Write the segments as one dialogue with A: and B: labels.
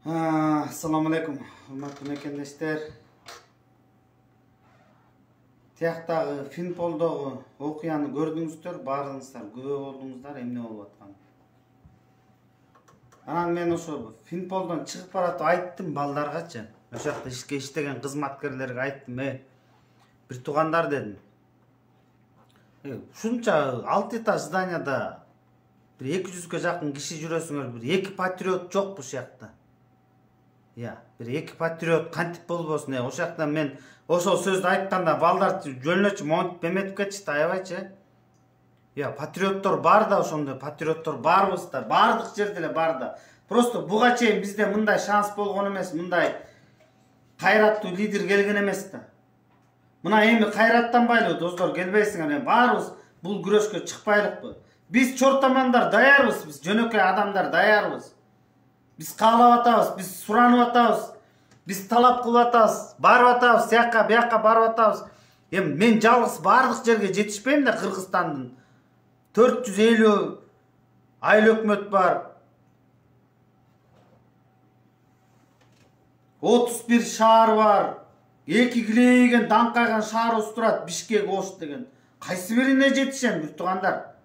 A: Assalamu alaikum, hurmatly mekendештер. Тияктагы Финполдогу окуяны көрдүңүздөр, баарыңыздар күбө болдуңуздар, эмне болуп аткан. Анан мен ошо Финполдон чыгып баратып айттым балдаргачы. Ошо жакта иштеген кызматкерлерге айттым, бир туугандар дедим. Ушунча 6 этаж зданияда бир 200ге жакын киши жүрөсүңөр, бир 2 патриот жок бул жакта. Бир 2 патриот кантип болбосун, ошол жакта мен ошол сөздү айтканда балдар жөнлөчү монтип эметип кетишти, аябайчы. Патриоттор бар да, ошондой патриоттор барбыздар, бардык жерде эле бар да. Просто буга чейин бизде мындай шанс болгон эмес, мындай кайраттуу лидер келген эмес да. Мына эми кайраттанбайлы достор, келбейсиңер, баарыбыз бул күрөшкө чыкпайлыкпы? Биз чортомандар даярбыз, биз жөнөкөй адамдар даярбыз. Биз каалап атабыз, биз суранып атабыз, биз талап кылып атабыз, барып атабыз, сякка, бияка барып атабыз. Эми мен жалгыз бардык жерге жетишпейм да, Кыргызстандын 450 айыл өкмөт бар. 31 шаар бар. 2 килейген даңкайган шаарыбыз турат, Бишкек, Ош деген. Кайсы бирине жетишем, бир туугандар?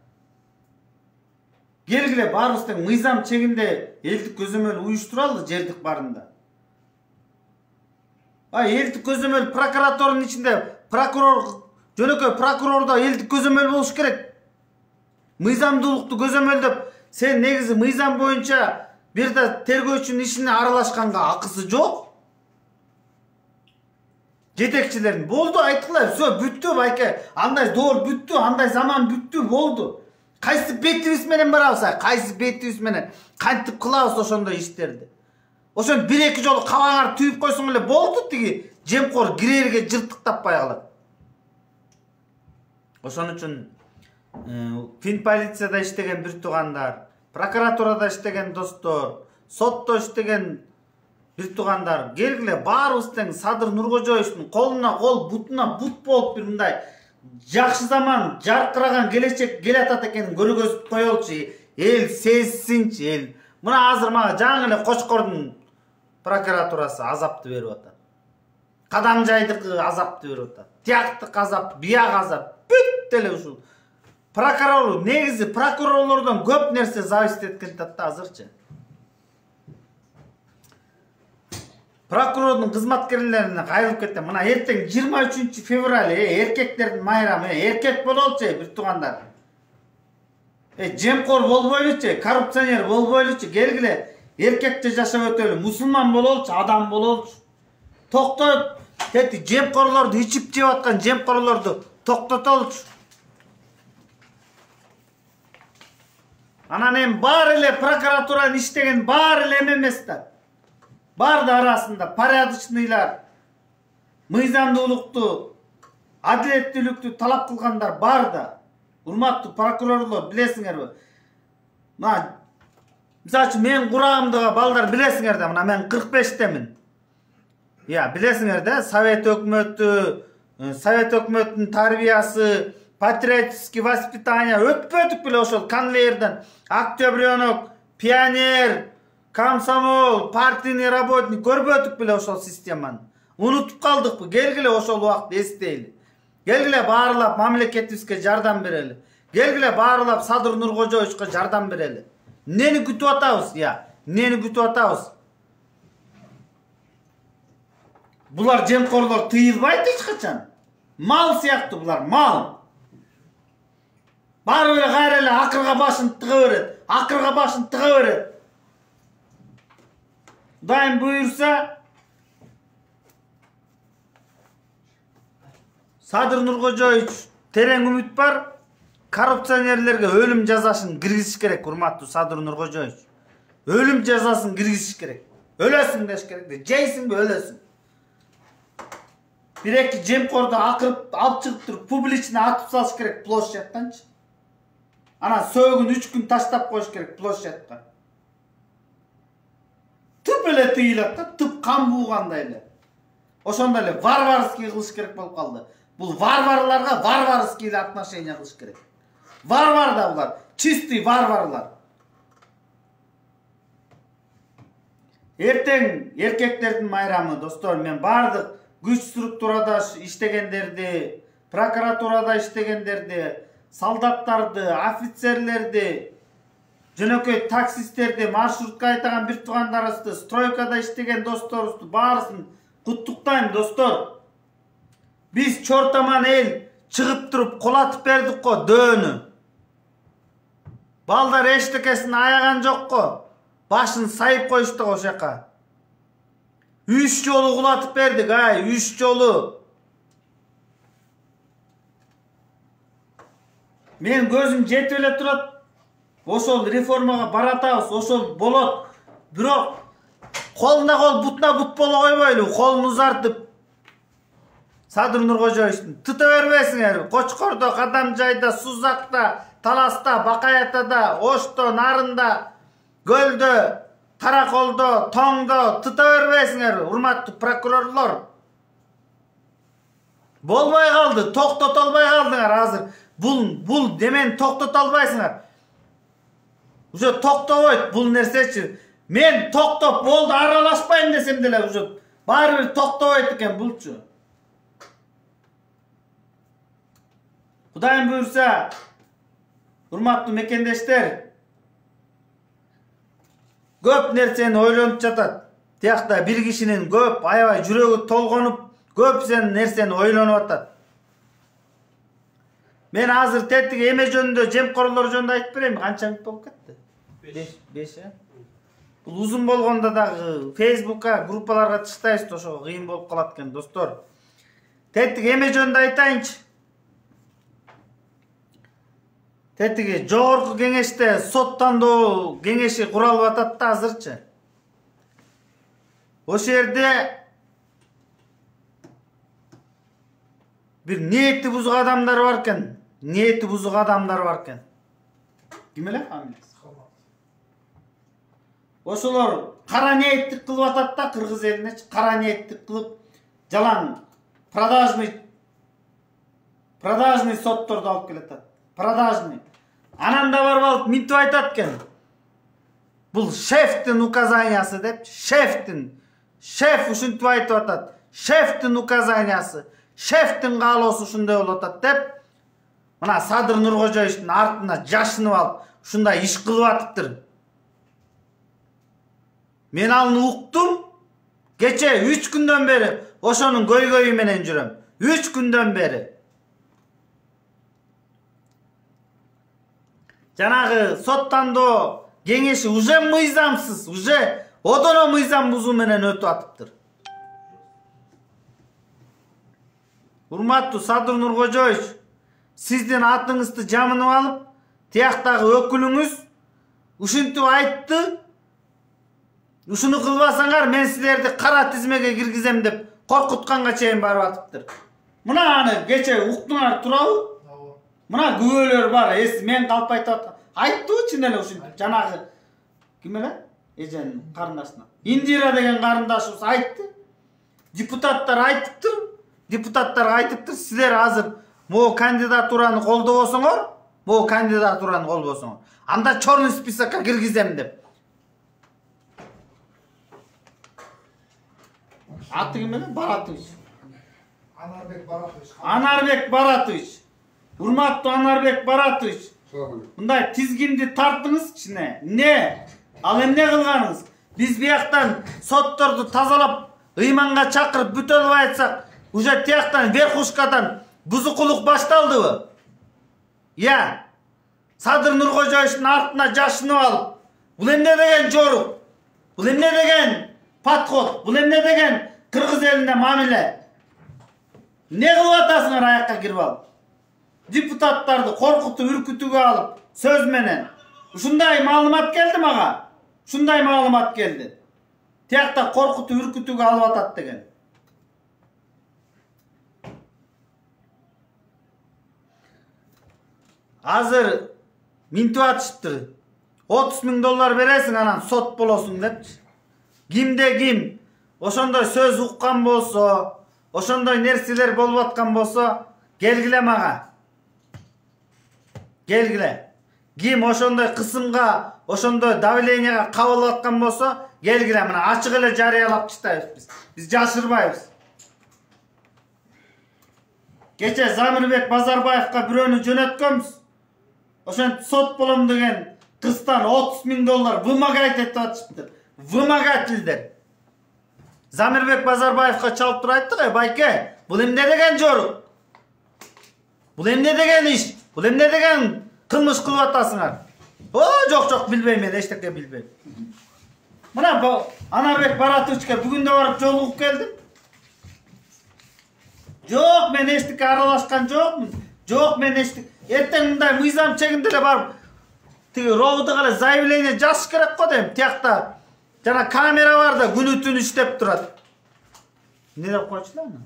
A: Келгиле баарыбыз тең мыйзам чегинде элдик көзөмөл уюштуралы жердик барында. Элдик көзөмөл прокуратуранын ичинде прокурор, жөнөкөй прокурордо элдик көзөмөл болуш керек. Мыйзамдуулукту көзөмөлдөп, сен негизи мыйзам боюнча бир да тергөөчүнүн ишине аралашканга акысы жок. Жетекчилерин болду, айткыла, всё бүттү байке. Андай доор бүттү, андай заман бүттү, болду. Кайсы бетибиз менен барабыз, кайсы бетибиз менен кантип кылабыз ошондой иштерди. Ошон 1-2 жолу кабаңар түйүп койсоң эле болду, тиги жемкор кирерге жыртыктаппай калат. Ошон үчүн Фин полицияда иштеген бир туугандар, прокуратурада иштеген достор, сотто иштеген бир туугандар, келгиле баарыбыз тең Садыр Нуркожоевдун колуна кол, бутуна бут болуп бир мындай жакшы заман, жаркыраган келечек келатат экенин көргөзүп коелучу. Эл сезсинчи, эл. Мына азыр мага жаңы эле Кочкордун прокуратурасы азапты берип атат. Кадамжайдыкы азапты берип атат. Тияктык азап, бияк азап, бүт эле ушул. Прокурор, негизи прокурорлордон көп нерсе зависит эткен да азырчы. Прокурордун кызматкерлерине кайрылып кетем. Мына эртең 23 февраль, эркектердин майрамы, эркек бололчу, бир туугандар. Жемкор болбойлучу, коррупционер болбойлучу, келгиле эркекче жашап өтөлү, мусулман бололчу, адам бололчу. Токтот, тети жемкорлорду ичип жеп аткан жемкорлорду токтотолчу. Анан эми баары эле прокуратуранын иштеген баары эле эмес да. Бар да арасында порядочныйлар, мыйзамдуулукту, адилеттүүлүктү талап кылгандар бар да. Урматтуу прокурорлор, билесиңерби? Мына мисалы үчүн менин курагымдагы балдар билесиңер да, мына мен 45-темин. Билесиңер да, Совет өкмөтүнүн тарбиясы, патриотический воспитание өтпөдүк беле ошол конвейерден. Октябрёнок, пионер, комсомол, партийный работник көрбөдүк беле ошол системаны. Унутуп калдыкпы? Келгиле ошол убакытты эстейли. Келгиле баарлап мамлекетибизге жардам берели. Келгиле баарлап Садыр Нуркожоевичке жардам берели. Эмнени күтүп атабыз? Эмнени күтүп атабыз? Булар жемкорлор тыйылбайт эч качан. Мал сыяктуу булар, мал. Баары эле кайра эле акырга башын тыга берет. Акырга башын тыга берет. Дайым буйурса, Садыр Нуркожоевич терең үмүт бар, коррупционерлерге өлүм жазасын киргизиш керек, урматтуу Садыр Нуркожоевич. Өлүм жазасын киргизиш керек. Өлөсүң деш керек, жейсиңби өлөсүң. 1-2 жемкорду акырып алып чыгып туруп публично атып салыш керек площадьтанчы. Анан сөөгүн 3 күн таштап коюш керек площадька. Түп эле тыйылат да, түп кан буугандай эле. Ошондой эле варварский кылыш керек болуп калды. Бул варварларга варварский отношение кылыш керек. Варвар да булар, чистый варварлар. Erteң erkeklerдин майрамы, достор. Мен бардык güç структурада иштегендерди, прокуратурада иштегендерди, солдаттарды, офицерлерди, жөнөкөй таксисттерди, маршрутка айтаган бир туугандарыбызды, стройкада иштеген досторубузду баарысын куттуктайм, достор. Биз чортаман эл чыгып туруп кулатып бердик го дөөнү. Балдар эчтекесин аяган жок го. Башын сайып коюшту ошол жака. 3 жолу кулатып бердик, 3 жолу. Мен көзүм жетип эле турат. Ошол реформага баратабыз, ошол болот. Бирок колуна кол, бутуна бут боло койбойлу, колун узартып. Садыр Нуркожоевичтин тута бербесиңер. Кочкордо, Кадамжайда, Сузакта, Таласта, Бакаятада, Ошто, Нарында, Көлдө, Караколдо, Тоңдо тута бербесиңер, урматтуу прокурорлор. Болбой калды, токтото албай калдыңар азыр. Бул демени токтото албайсыңар. Уже токтобойт бул нерсечи. Мен токтоп болду, аралашпайм десем деле уже баары бир токтобойт экен булчу. Кудайым буйрса, урматтуу мекендештер, көп нерсени ойлонуп жатат. Тиякта бир кишинин көп аябай жүрөгү толгонуп, көп нерсени ойлонуп атат. Мен азыр теттик эме жөнүндө, жемкорлор жөнүндө айтып берейин. Канча минут болуп кетти? 5. Бул узун болгондо дагы Facebook'ка, группаларга чыктайбыз, ошо кыйын болуп калат экен, достор. Теттик эме жөнүндө айтайынчы. Теттиги жогорку кеңеште сот тандоо кеңеши куралып атат да азырчы. Ошол жерде бир ниети бузук адамдар бар экен. Ким эле фамилиясы? Ошолор кара ниеттик кылып атат да, кыргыз элинечи кара ниеттик кылып жалаң продажный сотторду алып келатат. Продажный. Анан да барып алып минтип айтат экен. Бул шефтин указаниясы деп, шеф ушинтип айтып атат. Шефтин указаниясы, шефтин каалоосу ушундай болуп атат деп, мына Садыр Нуркожоевичтин артына жашынып алып, ушундай иш кылып атыптыр. Мен аны уктум. Кече 3 күндөн бери ошонун көйгөйү менен жүрөм. 3 күндөн бери. Жанагы сот тандоо кеңеши уже мыйзамсыз, уже одоно мыйзам бузуу менен өтүп атыптыр. Урматтуу Садыр Нуркожоевич, сиздин атыңызды жамынып алып, тияктагы өкүлүңүз ушинтип айтты. Ушуну кылбасаңар мен силерди кара тизмеге киргизем деп коркутканга чейин барып атыптыр. Мына аны кече уктуңар туурабы? Мына күбөлөр бар, мен калп айтып атам. Айттыбы чын эле ушинтип. Жанагы ким эле? Эженин карындашына. Индира деген карындашыбыз айтты. Депутаттар айтыптыр. Силер азыр могу кандидатураны колдобосоңор, анда черный списокко киргизем деп. Аты ким эле? Баратович. Анарбек Баратович. Урматтуу Анарбек Баратович. Мындай тизгинди тартыңыз кичине. Не? Ал эмне кылганыңыз? Биз бияктан сотторду тазалап, ыйманга чакырып бүтөлүп айтсак, уже тияктан верхушкадан бузукулук башталдыбы? Я. Садыр Нуркожоевичтин артына жашынып алып, бул эмне деген жорук? Бул эмне деген подход? Бул эмне деген кыргыз элине мамиле? Не кылып атасыңар аякка кирип алып? Депутаттарды коркутуп, үркүтүүгө алып, сөз менен. Ушундай маалымат келди мага. Тиякта коркутуп, үркүтүүгө алып атат деген. Азыр минтип атышыптыр. $30,000 бересиң, анан сот болосуң депчи. Кимде ким ошондой сөз уккан болсо, ошондой нерселер болуп аткан болсо, келгиле мага. Ким ошондой кысымга, ошондой давленияга кабыл аткан болсо, келгиле мына ачык эле жарыялап таштайбыз биз. Биз жашырбайбыз. Кече Замирбек Базарбаевга бирөөнү жөнөткөнбүз. Ошентип сот болом деген кыздан 30 000 доллар вымогать этип атышыптыр. Вымогательдер. Замирбек Базарбаевга чалып туруп айттык, байке, бул эмне деген жорук? Бул эмне деген иш? Бул эмне деген кылмыш кылып атасыңар? Жок, билбейм мен, эчтеке билбейм. Мына Анарбек Баратовичке бүгүн да барып жолугуп келдим. Жок, мен эчтеке аралашкан жокмун. Жок, мен эчтеке. Эртең мындай мыйзам чегинде эле барып тиги ровдуга эле заявление жазыш керек го дейм. Тиякта жана камера бар да күнү-түн иштеп турат. Не деп койчулар аны?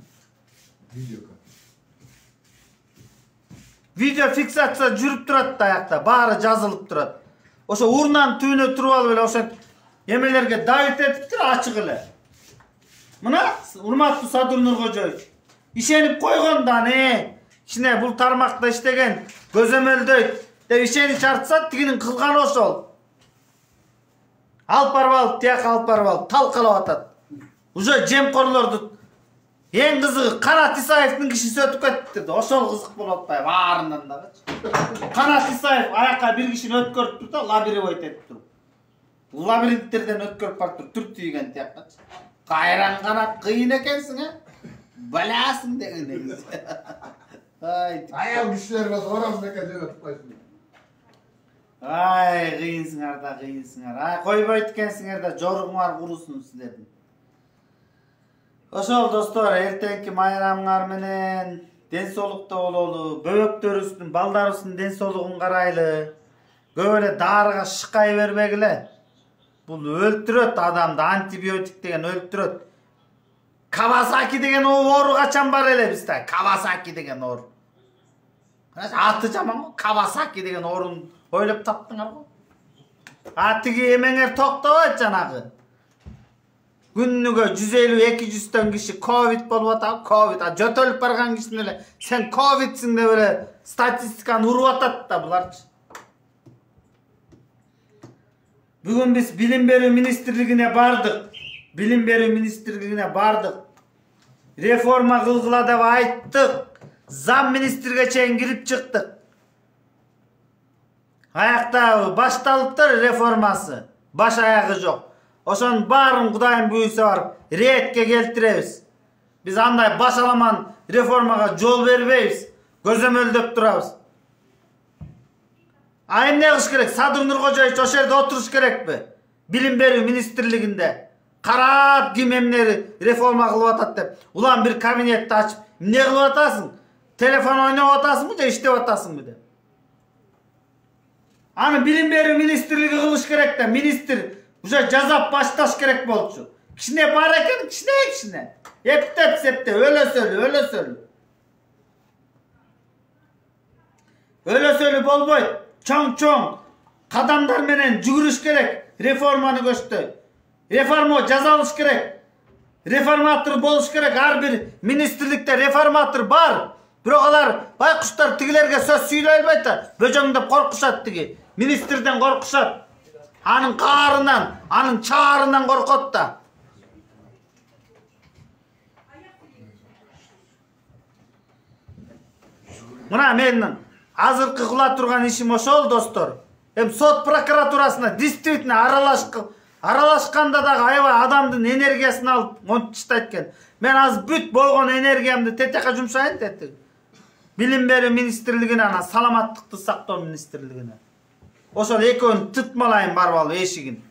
A: Видео фиксация жүрүп турат да аякта, баары жазылып турат. Ошо урнанын түбүнө туруп алып эле ошо эмелерге давит этиптир ачык эле. Мына урматтуу Садыр Нуркожоевич, ишенип койгон да кичине бул тармакта иштеген көзөмөлдөйт деп ишенич артса тигинин кылганы ошол. Алып барып алып, тияк алып барып алып талкалап атат. Уже жемкорлорду эң кызыгы Канат Исаевдин кишиси өтүп кетти. Ошол кызык болуп атпайбы? Баарынан дагы. Канат Исаев аякка бир кишини өткөрүп туруп да лабиринт этип туруп. Лабиринттерден өткөрүп барып туруп түр тийген тиякка. Кайран Канат, кыйын экенсиң, баласың деген.
B: Аял кишилер болсо орамызбекке жөнөтүп койсун.
A: Кыйынсыңар да, кыйынсыңар. Койбойт экенсиңер да, жоругуңар курусун силердин. Ошол достор, эртеңки майрамыңар менен ден соолукта бололу, бөбөктөрүбүздүн, балдарыбыздын ден соолугун карайлы. Көп эле дарыга шыкай бербегиле. Бул өлтүрөт адамды, антибиотик деген өлтүрөт. Кавасаки деген оору качан бар эле бизде? Кавасаки деген оору. Аты жаман го, Кавасаки деген оорун ойлоп таптыңар го. Тиги эмеңер токтобойт жанагы. Күнүгө 150-200 киши ковид болуп атат, ковид. Жөтөлүп барган кишини эле сен ковидсиң деп эле статистиканы уруп атат да буларчы. Бүгүн биз Билим берүү министрлигине бардык. Билим берүү министрлигине бардык. Реформа кылгыла деп айттык. Зам министрге чейин кирип чыктык. Аякта башталыптыр реформасы. Баш аягы жок. Ошонун баарын Кудайым буйруса барып ретке келтиребиз. Биз андай башаламан реформага жол бербейбиз. Көзөмөлдөп турабыз. Эмне кылыш керек? Садыр Нуркожоевич ошол жерде отуруш керекпи? Билим берүү министрлигинде карап ким эмне реформа кылып атат деп. Улам бир кабинетти ачып, эмне кылып атасың? Телефон ойноп атасыңбы же иштеп атасыңбы деп. Аны билим берүү министрлиги кылыш керек да, министр уже жазап башташ керек болчу. Кичине бар экен, кичине. Эптеп-септе, өлөсөлү. Өлөсөлү болбойт. Чоң кадамдар менен жүгүрүш керек. Реформаны көчтөй. Реформа жазалыш керек. Реформатор болуш керек. Ар бир министрликте реформатор бар. Бирок алар байкуштар тигилерге сөз сүйлөй албайт да. Бөжөң деп коркушат тиги. Министрден коркушат. Анын каарынан, анын чаарынан коркот да. Мына мен азыркы кыла турган ишим ошол достор. Сот прокуратурасына действительно аралашканда дагы аябай адамдын энергиясын алып монтиштайт экен. Мен азыр бүт болгон энергиямды тетекке жумшайын деди. Билим берүү министрлигине, ана саламаттыкты сактоо министрлигине. Ошол экөөнү тытмалайын барып алып эшигин.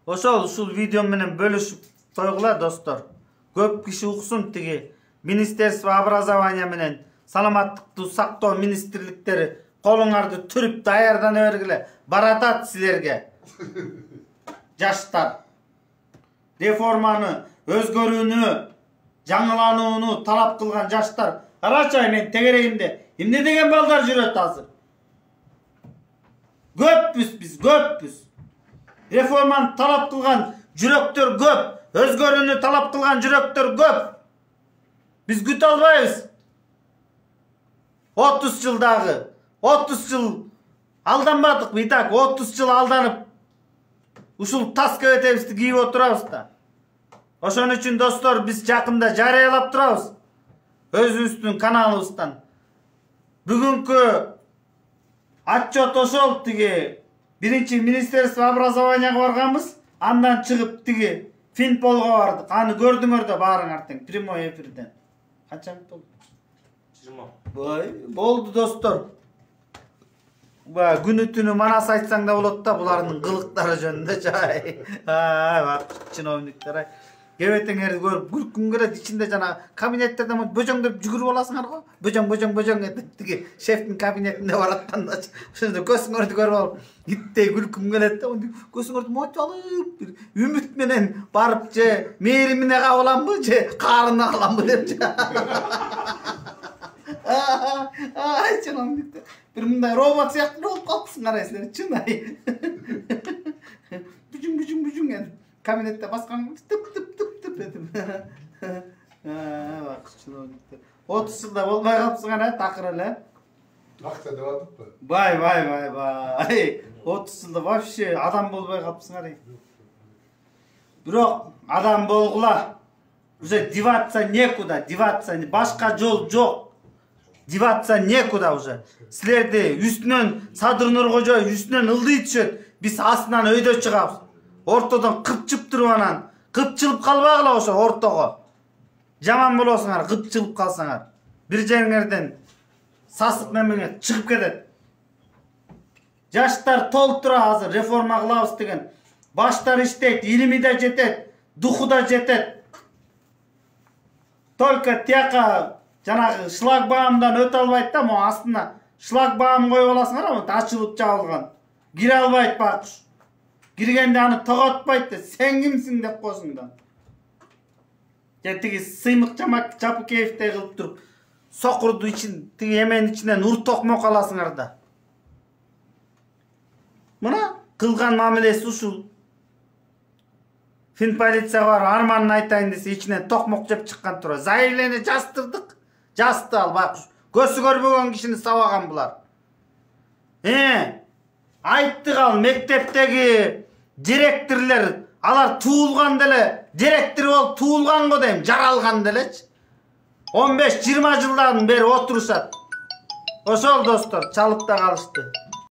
A: Ушул видео менен бөлүшүп койгула достор. Көп киши уксун тиги Министерство образования менен саламаттыкты сактоо министрликтери колуңарды түрүп даярдана бергиле. Баратат силерге. Жаштар. Реформаны өзгөрүүнү, жаңыланууну талап кылган жаштар. Карачай мен тегерегимде эмне деген балдар жүрөт азыр? Көппүз биз, көппүз. Реформаны талап кылган жүрөктөр көп. Өзгөрүүнү талап кылган жүрөктөр көп. Биз күтө албайбыз. 30 жылдагы 30 жыл алданбадык мы так 30 жыл алданып ушул тас кебетебизди кийип отурабыз да. Ошон үчүн достор биз жакында жарыялап турабыз өзүбүздүн каналыбыздан. Бүгүнкү отчет ошол тиги биринчи министерство образованияга барганбыз, андан чыгып тиги Финполго бардык. Аны көрдүңөр да баарыңар тең прямой эфирден. Канча мүнөт болду? 20. Болду достор. Күнү түнү манас айтсаң да болот да булардын кылыктары жөнүндө жай. Бак чиновниктер кебетеңерди көрүп күлкүм келет. Ичинде жана кабинеттерден бөжөңдөп жүгүрүп аласыңар го. Бөжөң этип тиги шефтин кабинетинде баратканда ошондо көзүңөрдү көрүп алып иттей күлкүм келет да. Көзүңөрдү монча алып бир үмүт менен барып же мээримине кабыл аламбы же каарына аламбы деп. Ай чиновниктер бир мындай робот сыяктуу болуп калыпсыңар силер чынай. Бүжүң кабинетте баскан тып этип. Бак чиновниктер 30 жылда болбой калыпсыңар такыр эле.
B: Акча деп атыппы.
A: Бай. 30 жылда вообще адам болбой калыпсыңар. Бирок адам болгула. Уже деваться некуда, башка жол жок. Деваться некуда уже. Силерди үстүнөн Садыр Нуркожоев үстүнөн ылдый түшөт. Биз астынан өйдө чыгабыз. Ортодон кыпчып туруп анан кыпчылып калбагыла ошо ортого. Жаман болосуңар, кыпчылып калсаңар. Бир жериңерден сасык немеңе чыгып кетет. Жаштар толтура азыр реформа кылабыз деген. Баштар иштейт, илими да жетет, духу да жетет. Только тияка жанагы шлагбаумдан өтө албайт да, могу астына шлагбаум коюп аласыңар, аны ачылып жабылган. Кире албайт бакыш. Киргенде аны тоготпойт да, сен кимсиң деп койсуң да. Же тиги сыймык Жапыкеевдей кылып туруп, сокурду ичин, тиги эменин ичинен ур токмок аласыңар да. Мына кылган мамилеси ушул. Финполицияга барып арманын айтайын десе ичинен токмок жеп чыккан тура. Заявление жаздырдык. Жазды ал бакыш. Көзү көрбөгөн кишини сабаган булар. Айттык ал мектептеги директорлор, алар туулган деле директор болуп туулган го дейм, жаралган делечи. 15-20 жылдан бери отурушат. Ошол достор чалып да калышты.